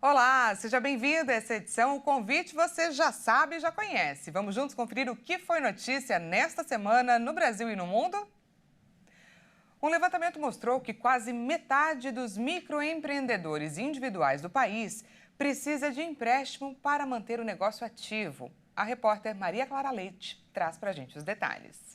Olá, seja bem-vindo a essa edição. O convite você já sabe e já conhece. Vamos juntos conferir o que foi notícia nesta semana no Brasil e no mundo? Um levantamento mostrou que quase metade dos microempreendedores individuais do país precisa de empréstimo para manter o negócio ativo. A repórter Maria Clara Leite traz para a gente os detalhes.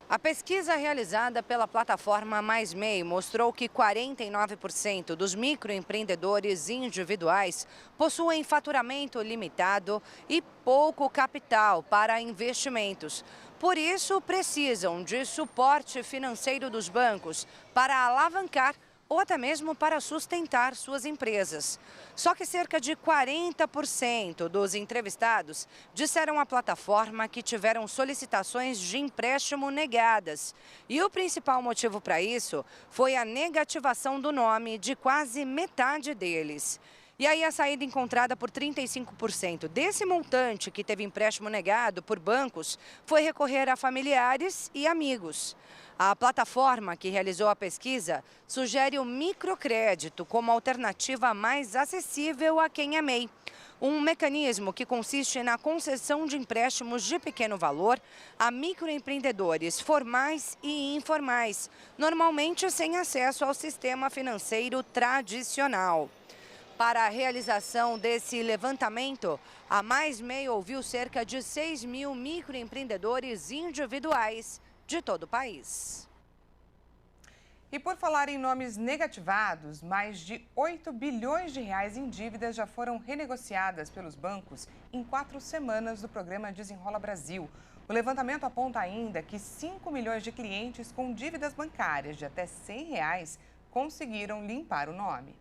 A pesquisa realizada pela plataforma Mais MEI mostrou que 49% dos microempreendedores individuais possuem faturamento limitado e pouco capital para investimentos. Por isso, precisam de suporte financeiro dos bancos para alavancar ou até mesmo para sustentar suas empresas. Só que cerca de 40% dos entrevistados disseram à plataforma que tiveram solicitações de empréstimo negadas. E o principal motivo para isso foi a negativação do nome de quase metade deles. E aí a saída encontrada por 35% desse montante que teve empréstimo negado por bancos foi recorrer a familiares e amigos. A plataforma que realizou a pesquisa sugere o microcrédito como alternativa mais acessível a quem é MEI. Um mecanismo que consiste na concessão de empréstimos de pequeno valor a microempreendedores formais e informais, normalmente sem acesso ao sistema financeiro tradicional. Para a realização desse levantamento, a Mais MEI ouviu cerca de 6 mil microempreendedores individuais de todo o país. E por falar em nomes negativados, mais de 8 bilhões de reais em dívidas já foram renegociadas pelos bancos em 4 semanas do programa Desenrola Brasil. O levantamento aponta ainda que 5 milhões de clientes com dívidas bancárias de até R$ 100 conseguiram limpar o nome.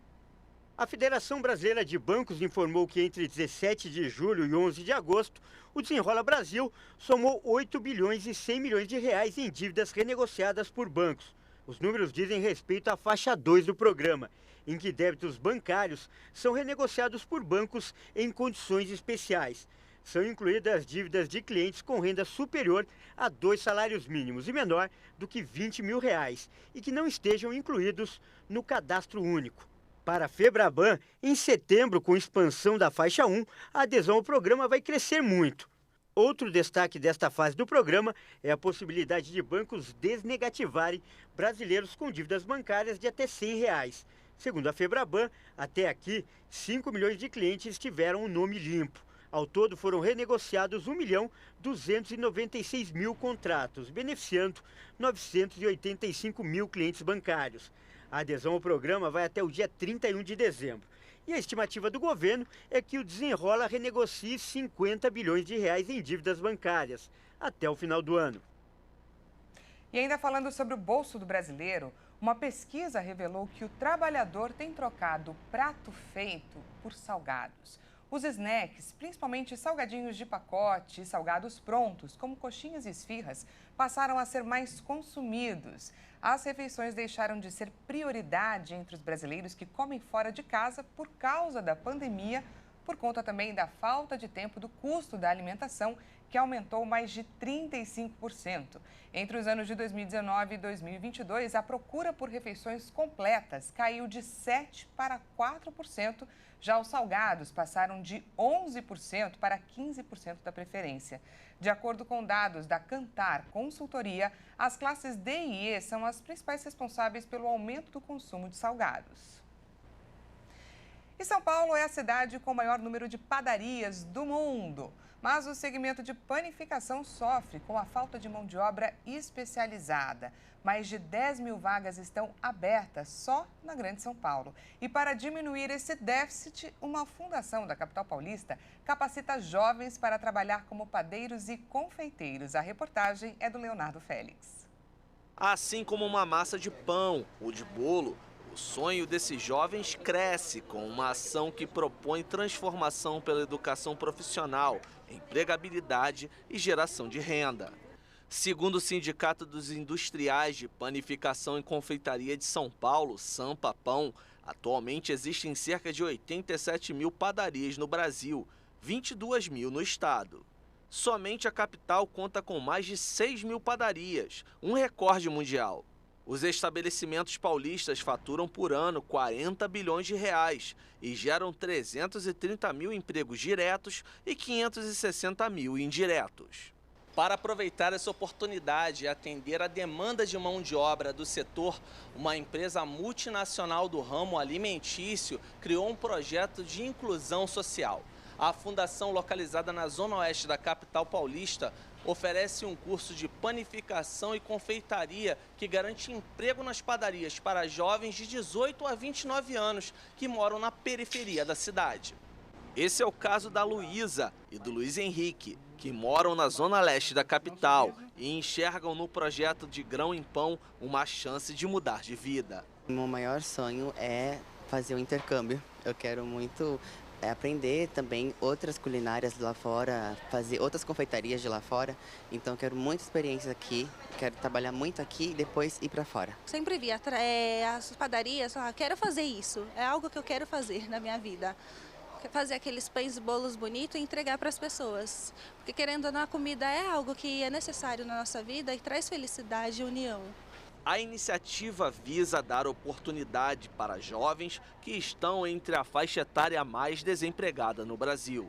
A Federação Brasileira de Bancos informou que entre 17 de julho e 11 de agosto, o Desenrola Brasil somou 8 bilhões e 100 milhões de reais em dívidas renegociadas por bancos. Os números dizem respeito à faixa 2 do programa, em que débitos bancários são renegociados por bancos em condições especiais. São incluídas dívidas de clientes com renda superior a 2 salários mínimos e menor do que R$ 20 mil e que não estejam incluídos no cadastro único. Para a Febraban, em setembro, com expansão da faixa 1, a adesão ao programa vai crescer muito. Outro destaque desta fase do programa é a possibilidade de bancos desnegativarem brasileiros com dívidas bancárias de até R$ 100. Segundo a Febraban, até aqui, 5 milhões de clientes tiveram o nome limpo. Ao todo, foram renegociados 1.296.000 contratos, beneficiando 985 mil clientes bancários. A adesão ao programa vai até o dia 31 de dezembro. E a estimativa do governo é que o Desenrola renegocie 50 bilhões de reais em dívidas bancárias até o final do ano. E ainda falando sobre o bolso do brasileiro, uma pesquisa revelou que o trabalhador tem trocado prato feito por salgados. Os snacks, principalmente salgadinhos de pacote e salgados prontos, como coxinhas e esfirras, passaram a ser mais consumidos. As refeições deixaram de ser prioridade entre os brasileiros que comem fora de casa por causa da pandemia, por conta também da falta de tempo do custo da alimentação, que aumentou mais de 35%. Entre os anos de 2019 e 2022, a procura por refeições completas caiu de 7% para 4%. Já os salgados passaram de 11% para 15% da preferência. De acordo com dados da Kantar Consultoria, as classes D e E são as principais responsáveis pelo aumento do consumo de salgados. E São Paulo é a cidade com o maior número de padarias do mundo. Mas o segmento de panificação sofre com a falta de mão de obra especializada. Mais de 10 mil vagas estão abertas só na Grande São Paulo. E para diminuir esse déficit, uma fundação da capital paulista capacita jovens para trabalhar como padeiros e confeiteiros. A reportagem é do Leonardo Félix. Assim como uma massa de pão ou de bolo, o sonho desses jovens cresce com uma ação que propõe transformação pela educação profissional, empregabilidade e geração de renda. Segundo o Sindicato dos Industriais de Panificação e Confeitaria de São Paulo, Sampa Pão, atualmente existem cerca de 87 mil padarias no Brasil, 22 mil no estado. Somente a capital conta com mais de 6 mil padarias, um recorde mundial. Os estabelecimentos paulistas faturam por ano 40 bilhões de reais e geram 330 mil empregos diretos e 560 mil indiretos. Para aproveitar essa oportunidade e atender a demanda de mão de obra do setor, uma empresa multinacional do ramo alimentício criou um projeto de inclusão social. A fundação, localizada na zona oeste da capital paulista, oferece um curso de panificação e confeitaria que garante emprego nas padarias para jovens de 18 a 29 anos que moram na periferia da cidade. Esse é o caso da Luísa e do Luiz Henrique, que moram na zona leste da capital e enxergam no projeto de Grão em Pão uma chance de mudar de vida. Meu maior sonho é fazer um intercâmbio. Eu quero muito aprender também outras culinárias de lá fora, fazer outras confeitarias de lá fora. Então quero muita experiência aqui, quero trabalhar muito aqui e depois ir para fora. Sempre vi as padarias, quero fazer isso, é algo que eu quero fazer na minha vida. Fazer aqueles pães e bolos bonitos e entregar para as pessoas. Porque querendo ou não, a comida é algo que é necessário na nossa vida e traz felicidade e união. A iniciativa visa dar oportunidade para jovens que estão entre a faixa etária mais desempregada no Brasil.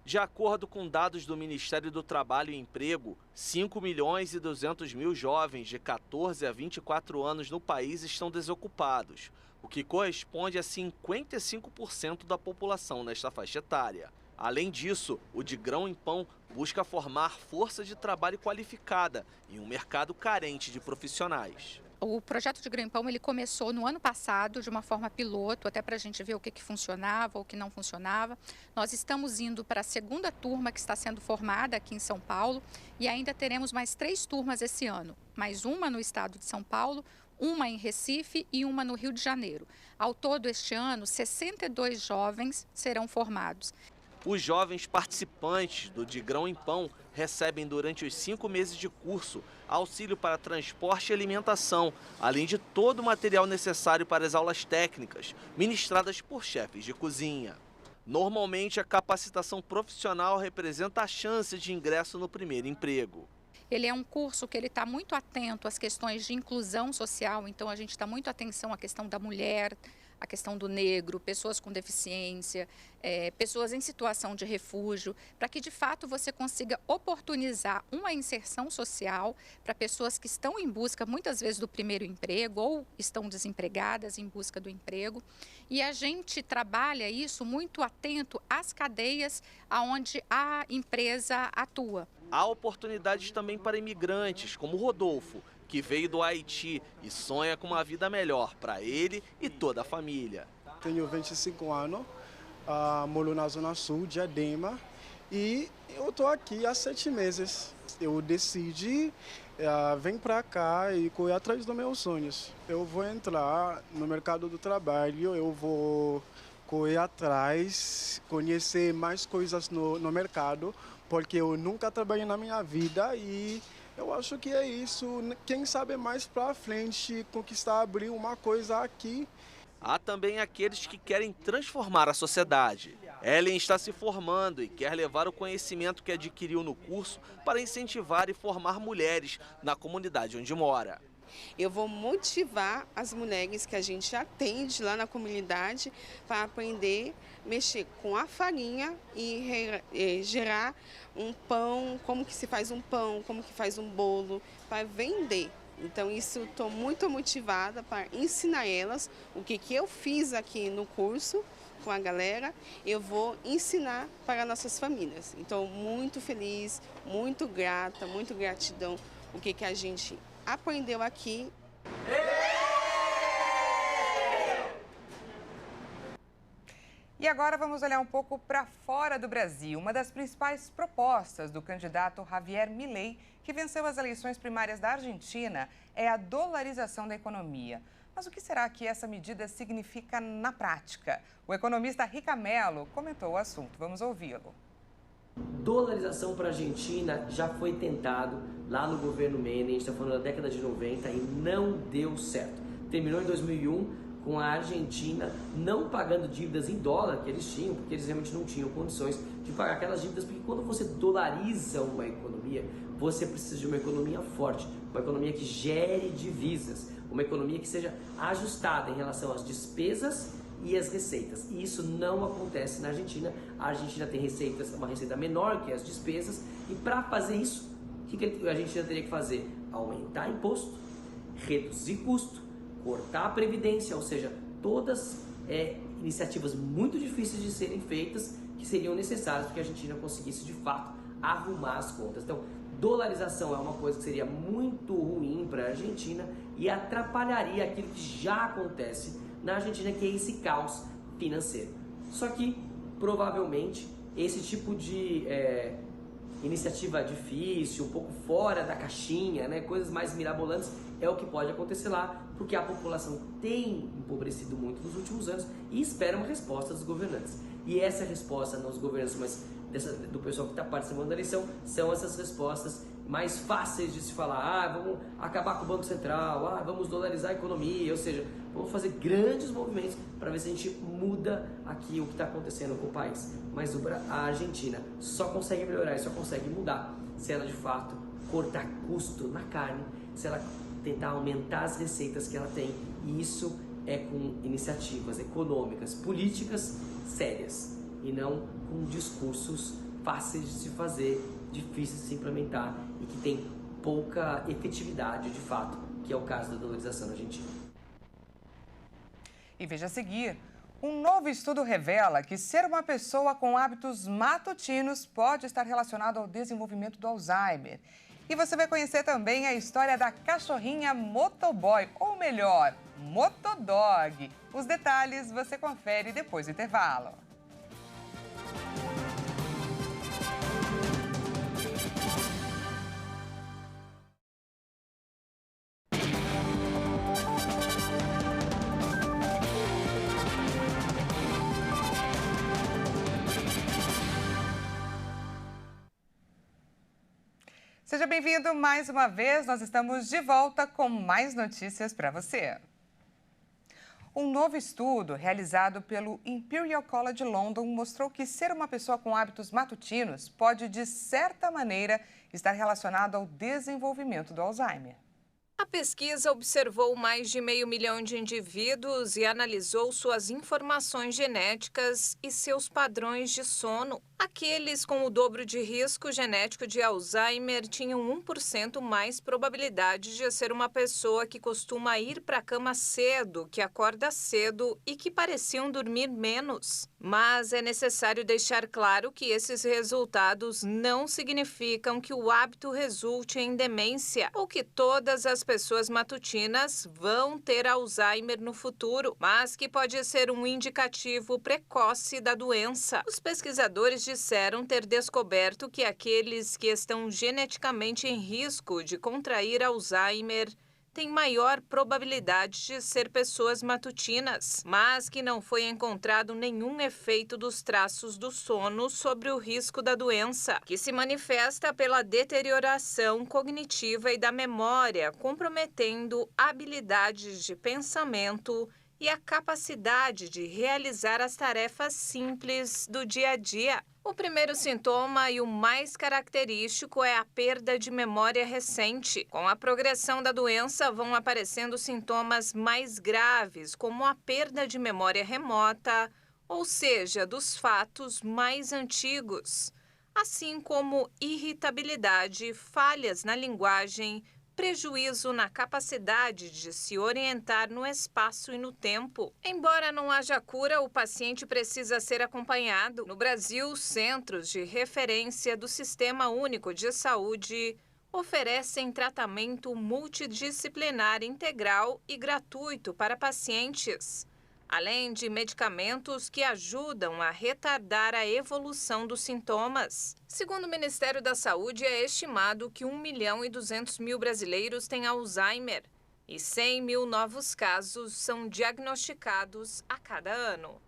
De acordo com dados do Ministério do Trabalho e Emprego, 5 milhões e 200 mil jovens de 14 a 24 anos no país estão desocupados, o que corresponde a 55% da população nesta faixa etária. Além disso, o de Grão em Pão busca formar força de trabalho qualificada em um mercado carente de profissionais. O projeto de Grão em Pão ele começou no ano passado de uma forma piloto, até para a gente ver o que funcionava ou o que não funcionava. Nós estamos indo para a segunda turma que está sendo formada aqui em São Paulo e ainda teremos mais 3 turmas esse ano, mais uma no estado de São Paulo, uma em Recife e uma no Rio de Janeiro. Ao todo, este ano, 62 jovens serão formados. Os jovens participantes do De Grão em Pão recebem durante os 5 meses de curso auxílio para transporte e alimentação, além de todo o material necessário para as aulas técnicas, ministradas por chefes de cozinha. Normalmente, a capacitação profissional representa a chance de ingresso no primeiro emprego. Ele é um curso que ele está muito atento às questões de inclusão social, então a gente está muito atenção à questão da mulher, a questão do negro, pessoas com deficiência, pessoas em situação de refúgio, para que de fato você consiga oportunizar uma inserção social para pessoas que estão em busca muitas vezes do primeiro emprego ou estão desempregadas em busca do emprego. E a gente trabalha isso muito atento às cadeias onde a empresa atua. Há oportunidades também para imigrantes, como Rodolfo, que veio do Haiti e sonha com uma vida melhor para ele e toda a família. Tenho 25 anos, moro na Zona Sul, Diadema, e eu estou aqui há 7 meses. Eu decidi vir para cá e correr atrás dos meus sonhos. Eu vou entrar no mercado do trabalho, eu vou correr atrás, conhecer mais coisas no mercado, porque eu nunca trabalhei na minha vida e eu acho que é isso. Quem sabe mais para frente conquistar, abrir uma coisa aqui. Há também aqueles que querem transformar a sociedade. Ellen está se formando e quer levar o conhecimento que adquiriu no curso para incentivar e formar mulheres na comunidade onde mora. Eu vou motivar as mulheres que a gente atende lá na comunidade para aprender a mexer com a farinha e gerar um pão, como que se faz um pão, como que faz um bolo, para vender. Então isso estou muito motivada para ensinar elas o que eu fiz aqui no curso com a galera, eu vou ensinar para nossas famílias. Então muito feliz, muito grata, muito gratidão o que a gente aprendeu aqui. E agora vamos olhar um pouco para fora do Brasil. Uma das principais propostas do candidato Javier Milei, que venceu as eleições primárias da Argentina, é a dolarização da economia. Mas o que será que essa medida significa na prática? O economista Rica Mello comentou o assunto. Vamos ouvi-lo. Dolarização para a Argentina já foi tentado lá no governo Menem, a gente está falando da década de 90 e não deu certo. Terminou em 2001 com a Argentina não pagando dívidas em dólar que eles tinham, porque eles realmente não tinham condições de pagar aquelas dívidas, porque quando você dolariza uma economia, você precisa de uma economia forte, uma economia que gere divisas, uma economia que seja ajustada em relação às despesas e às receitas. E isso não acontece na Argentina. A Argentina tem uma receita menor que as despesas, e para fazer isso, o que a Argentina teria que fazer? Aumentar imposto, reduzir custo, cortar a previdência, ou seja, todas iniciativas muito difíceis de serem feitas, que seriam necessárias para que a Argentina conseguisse de fato arrumar as contas. Então, dolarização é uma coisa que seria muito ruim para a Argentina e atrapalharia aquilo que já acontece na Argentina, que é esse caos financeiro. Só que, provavelmente, esse tipo de iniciativa difícil, um pouco fora da caixinha, né, coisas mais mirabolantes, é o que pode acontecer lá, porque a população tem empobrecido muito nos últimos anos e espera uma resposta dos governantes. E essa resposta, não dos governantes, mas do pessoal que está participando da eleição, são essas respostas mais fáceis de se falar. Vamos acabar com o Banco Central, vamos dolarizar a economia, ou seja, vamos fazer grandes movimentos para ver se a gente muda aqui o que está acontecendo com o país. Mas a Argentina só consegue melhorar e só consegue mudar se ela de fato cortar custo na carne, se ela tentar aumentar as receitas que ela tem, e isso é com iniciativas econômicas, políticas sérias, e não com discursos fáceis de se fazer, difíceis de se implementar e que tem pouca efetividade de fato, que é o caso da dolarização na Argentina. E veja a seguir, um novo estudo revela que ser uma pessoa com hábitos matutinos pode estar relacionado ao desenvolvimento do Alzheimer. E você vai conhecer também a história da cachorrinha motoboy, ou melhor, motodog. Os detalhes você confere depois do intervalo. Seja bem-vindo mais uma vez, nós estamos de volta com mais notícias para você. Um novo estudo realizado pelo Imperial College London mostrou que ser uma pessoa com hábitos matutinos pode, de certa maneira, estar relacionado ao desenvolvimento do Alzheimer. A pesquisa observou mais de 500 mil de indivíduos e analisou suas informações genéticas e seus padrões de sono. Aqueles com o dobro de risco genético de Alzheimer tinham 1% mais probabilidade de ser uma pessoa que costuma ir para a cama cedo, que acorda cedo e que pareciam dormir menos. Mas é necessário deixar claro que esses resultados não significam que o hábito resulte em demência ou que todas as pessoas matutinas vão ter Alzheimer no futuro, mas que pode ser um indicativo precoce da doença. Os pesquisadores disseram ter descoberto que aqueles que estão geneticamente em risco de contrair Alzheimer têm maior probabilidade de ser pessoas matutinas, mas que não foi encontrado nenhum efeito dos traços do sono sobre o risco da doença, que se manifesta pela deterioração cognitiva e da memória, comprometendo habilidades de pensamento e a capacidade de realizar as tarefas simples do dia a dia. O primeiro sintoma e o mais característico é a perda de memória recente. Com a progressão da doença, vão aparecendo sintomas mais graves, como a perda de memória remota, ou seja, dos fatos mais antigos, assim como irritabilidade, falhas na linguagem, prejuízo na capacidade de se orientar no espaço e no tempo. Embora não haja cura, o paciente precisa ser acompanhado. No Brasil, os Centros de Referência do Sistema Único de Saúde oferecem tratamento multidisciplinar integral e gratuito para pacientes, além de medicamentos que ajudam a retardar a evolução dos sintomas. Segundo o Ministério da Saúde, é estimado que 1.200.000 brasileiros têm Alzheimer e 100 mil novos casos são diagnosticados a cada ano.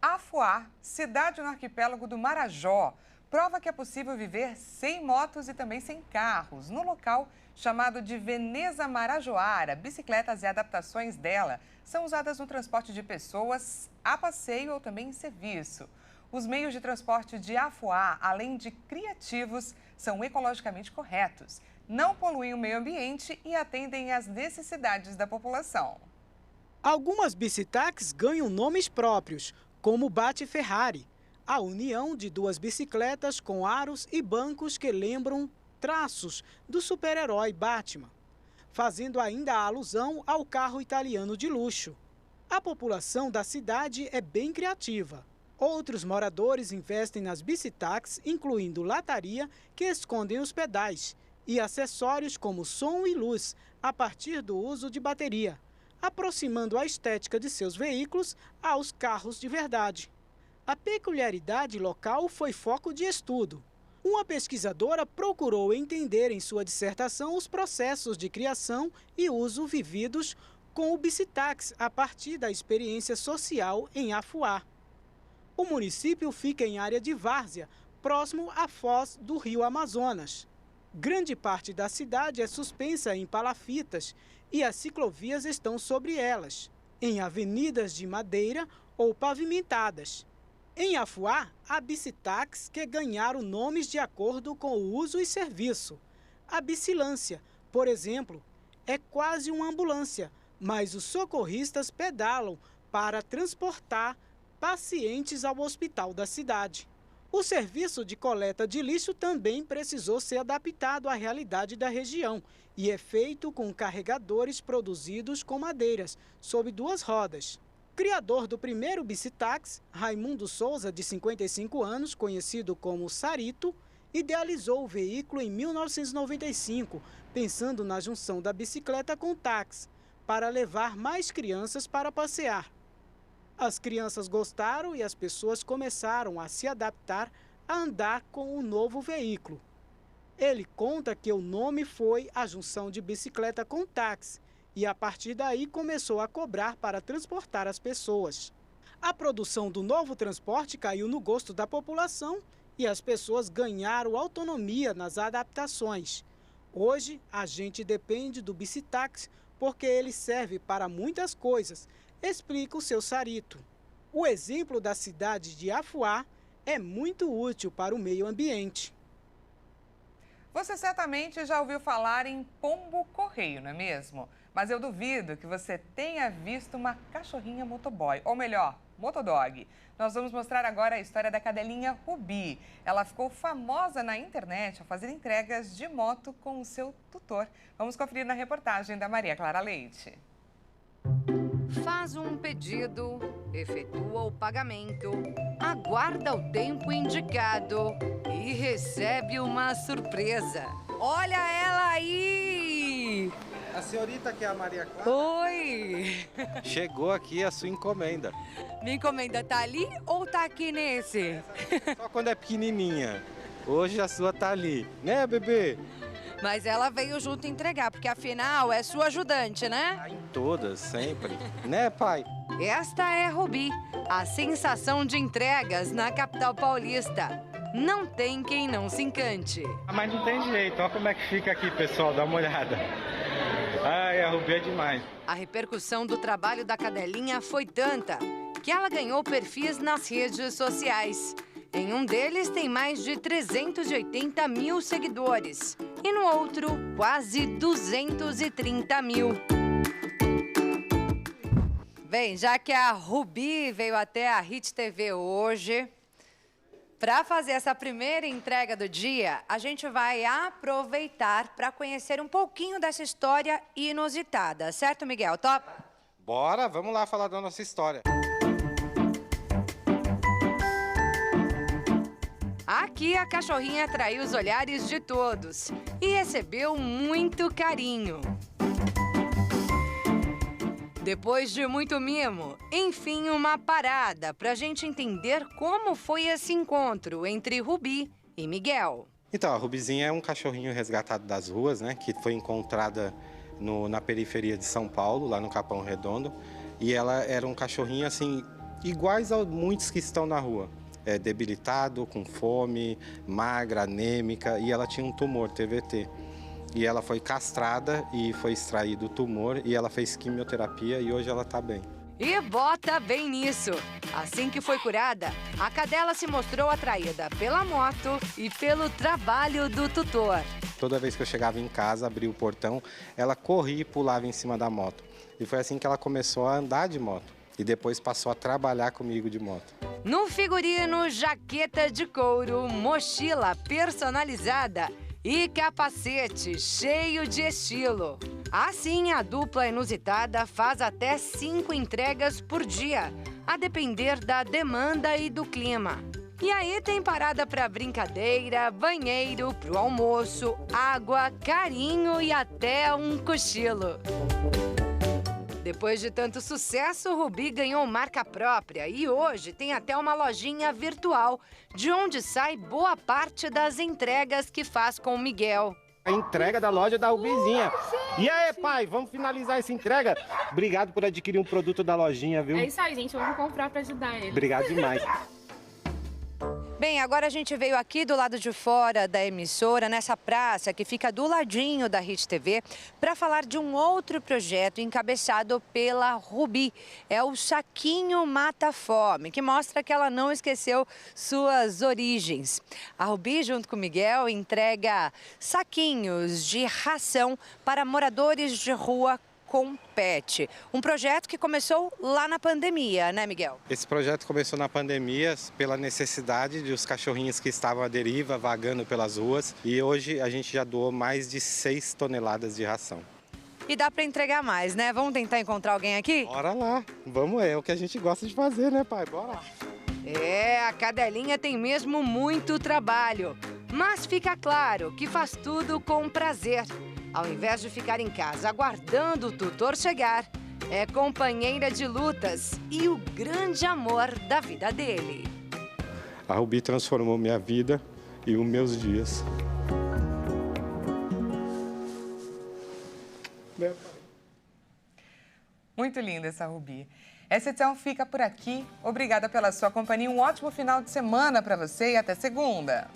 Afuá, cidade no arquipélago do Marajó, prova que é possível viver sem motos e também sem carros. No local chamado de Veneza Marajoara, bicicletas e adaptações dela são usadas no transporte de pessoas a passeio ou também em serviço. Os meios de transporte de Afuá, além de criativos, são ecologicamente corretos, não poluem o meio ambiente e atendem às necessidades da população. Algumas bicitaxis ganham nomes próprios, como Bate Ferrari, a união de duas bicicletas com aros e bancos que lembram traços do super-herói Batman, fazendo ainda a alusão ao carro italiano de luxo. A população da cidade é bem criativa. Outros moradores investem nas bicitaxis, incluindo lataria, que escondem os pedais, e acessórios como som e luz, a partir do uso de bateria, aproximando a estética de seus veículos aos carros de verdade. A peculiaridade local foi foco de estudo. Uma pesquisadora procurou entender em sua dissertação os processos de criação e uso vividos com o bicitaxi a partir da experiência social em Afuá. O município fica em área de várzea, próximo à foz do rio Amazonas. Grande parte da cidade é suspensa em palafitas e as ciclovias estão sobre elas, em avenidas de madeira ou pavimentadas. Em Afuá, há bicitaxis que ganharam nomes de acordo com o uso e serviço. A bicilância, por exemplo, é quase uma ambulância, mas os socorristas pedalam para transportar pacientes ao hospital da cidade. O serviço de coleta de lixo também precisou ser adaptado à realidade da região e é feito com carregadores produzidos com madeiras, sob duas rodas. Criador do primeiro bicitaxi, Raimundo Souza, de 55 anos, conhecido como Sarito, idealizou o veículo em 1995, pensando na junção da bicicleta com o táxi, para levar mais crianças para passear. As crianças gostaram e as pessoas começaram a se adaptar a andar com o novo veículo. Ele conta que o nome foi a junção de bicicleta com táxi e a partir daí começou a cobrar para transportar as pessoas. A produção do novo transporte caiu no gosto da população e as pessoas ganharam autonomia nas adaptações. Hoje, a gente depende do bicitaxi porque ele serve para muitas coisas, explica o seu Sarito. O exemplo da cidade de Afuá é muito útil para o meio ambiente. Você certamente já ouviu falar em pombo-correio, não é mesmo? Mas eu duvido que você tenha visto uma cachorrinha motoboy, ou melhor, motodog. Nós vamos mostrar agora a história da cadelinha Rubi. Ela ficou famosa na internet ao fazer entregas de moto com o seu tutor. Vamos conferir na reportagem da Maria Clara Leite. Faz um pedido, efetua o pagamento, aguarda o tempo indicado e recebe uma surpresa. Olha ela aí! A senhorita que é a Maria Clara? Oi! Chegou aqui a sua encomenda. Minha encomenda tá ali ou tá aqui nesse? Só quando é pequenininha. Hoje a sua tá ali, né, bebê? Mas ela veio junto entregar, porque afinal é sua ajudante, né? Tá em todas, sempre. Né, pai? Esta é Rubi, a sensação de entregas na capital paulista. Não tem quem não se encante. Mas não tem jeito, olha como é que fica aqui, pessoal, dá uma olhada. Ai, a Rubi é demais. A repercussão do trabalho da cadelinha foi tanta que ela ganhou perfis nas redes sociais. Em um deles tem mais de 380 mil seguidores e no outro quase 230 mil. Bem, já que a Rubi veio até a Hit TV hoje, para fazer essa primeira entrega do dia, a gente vai aproveitar para conhecer um pouquinho dessa história inusitada. Certo, Miguel? Topa? Bora, vamos lá falar da nossa história. Aqui a cachorrinha atraiu os olhares de todos e recebeu muito carinho. Depois de muito mimo, enfim, uma parada para a gente entender como foi esse encontro entre Rubi e Miguel. Então, a Rubizinha é um cachorrinho resgatado das ruas, né? Que foi encontrada na periferia de São Paulo, lá no Capão Redondo. E ela era um cachorrinho, assim, iguais a muitos que estão na rua. debilitado, com fome, magra, anêmica, e ela tinha um tumor, TVT. E ela foi castrada e foi extraído o tumor e ela fez quimioterapia e hoje ela está bem. E bota bem nisso! Assim que foi curada, a cadela se mostrou atraída pela moto e pelo trabalho do tutor. Toda vez que eu chegava em casa, abria o portão, ela corria e pulava em cima da moto. E foi assim que ela começou a andar de moto. E depois passou a trabalhar comigo de moto. No figurino, jaqueta de couro, mochila personalizada e capacete cheio de estilo. Assim, a dupla inusitada faz até 5 entregas por dia, a depender da demanda e do clima. E aí tem parada para brincadeira, banheiro, pro almoço, água, carinho e até um cochilo. Depois de tanto sucesso, Rubi ganhou marca própria e hoje tem até uma lojinha virtual, de onde sai boa parte das entregas que faz com o Miguel. A entrega da loja da Rubizinha. E aí, pai, vamos finalizar essa entrega? Obrigado por adquirir um produto da lojinha, viu? É isso aí, gente. Vamos comprar para ajudar ele. Obrigado demais. Bem, agora a gente veio aqui do lado de fora da emissora, nessa praça que fica do ladinho da Hit TV, para falar de um outro projeto encabeçado pela Rubi. É o Saquinho Mata Fome, que mostra que ela não esqueceu suas origens. A Rubi, junto com o Miguel, entrega saquinhos de ração para moradores de rua com pet. Um projeto que começou lá na pandemia, né, Miguel? Esse projeto começou na pandemia pela necessidade de os cachorrinhos que estavam à deriva, vagando pelas ruas. E hoje a gente já doou mais de 6 toneladas de ração. E dá para entregar mais, né? Vamos tentar encontrar alguém aqui? Bora lá. Vamos, é o que a gente gosta de fazer, né, pai? Bora lá. É, a cadelinha tem mesmo muito trabalho. Mas fica claro que faz tudo com prazer. Ao invés de ficar em casa aguardando o tutor chegar, é companheira de lutas e o grande amor da vida dele. A Rubi transformou minha vida e os meus dias. Muito linda essa Rubi. Essa edição fica por aqui. Obrigada pela sua companhia. Um ótimo final de semana para você e até segunda.